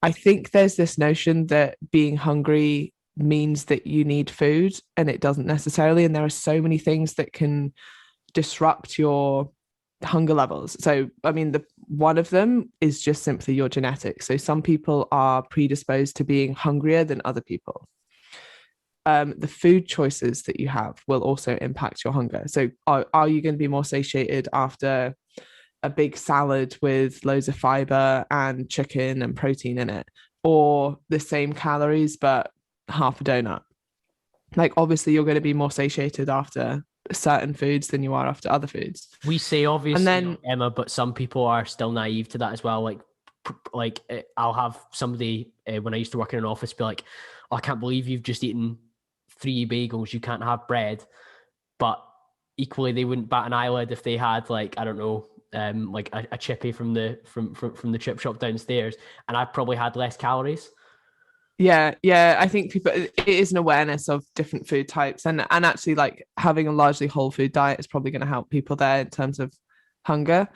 I think there's this notion that being hungry means that you need food, and it doesn't necessarily. And there are so many things that can disrupt your hunger levels. So, I mean, the one of them is just simply your genetics. So some people are predisposed to being hungrier than other people. The food choices that you have will also impact your hunger. So are you going to be more satiated after a big salad with loads of fiber and chicken and protein in it, or the same calories but half a donut? Like, obviously you're going to be more satiated after certain foods than you are after other foods. We say And obviously, then Emma, but some people are still naive to that as well. I'll have somebody when I used to work in an office be like, "Oh, I can't believe you've just eaten 3 bagels. You can't have bread." But equally, they wouldn't bat an eyelid if they had, like, I don't know, like a chippy from the chip shop downstairs, and I've probably had less calories. yeah, I think people, it is an awareness of different food types, and actually, like, having a largely whole food diet is probably going to help people there in terms of hunger.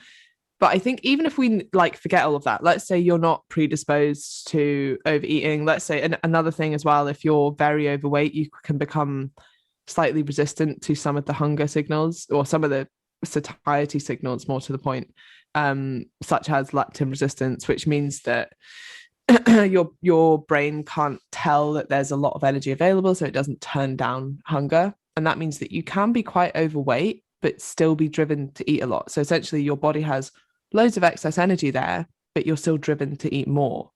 But I think even if we like forget all of that, let's say you're not predisposed to overeating. Let's say another thing as well, if you're very overweight, you can become slightly resistant to some of the hunger signals, or some of the satiety signals, more to the point, such as leptin resistance, which means that your brain can't tell that there's a lot of energy available, so it doesn't turn down hunger. And that means that you can be quite overweight but still be driven to eat a lot. So essentially your body has loads of excess energy there, but you're still driven to eat more.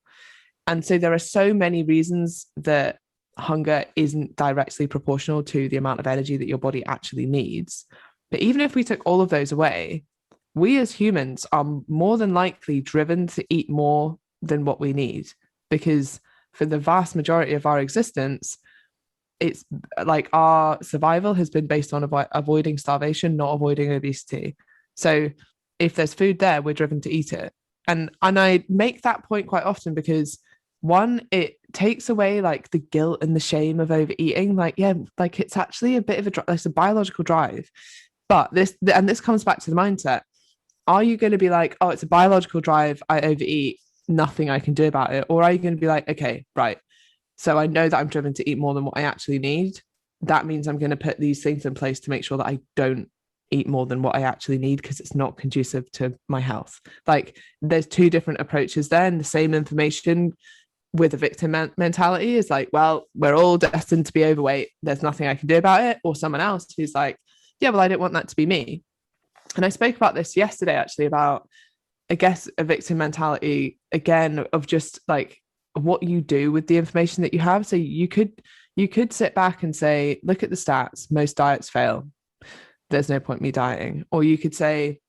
And so there are so many reasons that hunger isn't directly proportional to the amount of energy that your body actually needs. But even if we took all of those away, we as humans are more than likely driven to eat more than what we need, because for the vast majority of our existence, it's like our survival has been based on avoiding starvation, not avoiding obesity. So if there's food there, we're driven to eat it. And I make that point quite often because, one, it takes away like the guilt and the shame of overeating. Like, yeah, like it's actually a bit of it's a biological drive. But this comes back to the mindset. Are you going to be like, oh, it's a biological drive, I overeat, nothing I can do about it? Or are you going to be like, okay, right, so I know that I'm driven to eat more than what I actually need. That means I'm going to put these things in place to make sure that I don't eat more than what I actually need, because it's not conducive to my health. Like, there's two different approaches there, and the same information with a victim mentality is like, well, we're all destined to be overweight, there's nothing I can do about it. Or someone else who's like, yeah, well, I don't want that to be me. And I spoke about this yesterday, actually, about, I guess, a victim mentality, again, of just like what you do with the information that you have. So you could sit back and say, look at the stats, most diets fail, there's no point me dieting. Or you could say,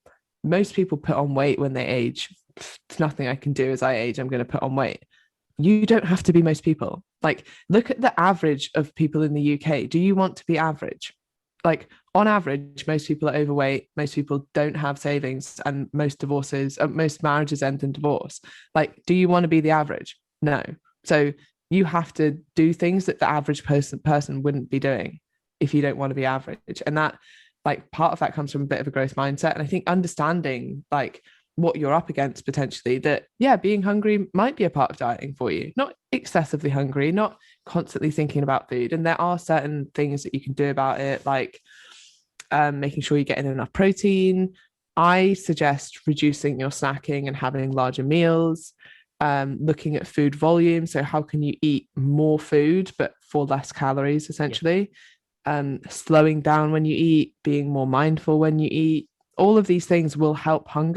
most people put on weight when they age, there's nothing I can do as I age, I'm going to put on weight. You don't have to be most people. Like, look at the average of people in the UK. Do you want to be average? Like, on average, most people are overweight, most people don't have savings, and most marriages end in divorce. Like, do you want to be the average? No. So you have to do things that the average person wouldn't be doing if you don't want to be average. And that, like, part of that comes from a bit of a growth mindset. And I think understanding like what you're up against potentially, that, yeah, being hungry might be a part of dieting for you, not excessively hungry, not constantly thinking about food. And there are certain things that you can do about it, like making sure you're getting enough protein. I suggest reducing your snacking and having larger meals, looking at food volume. So how can you eat more food, but for less calories, essentially? Slowing down when you eat, being more mindful when you eat. All of these things will help hunger.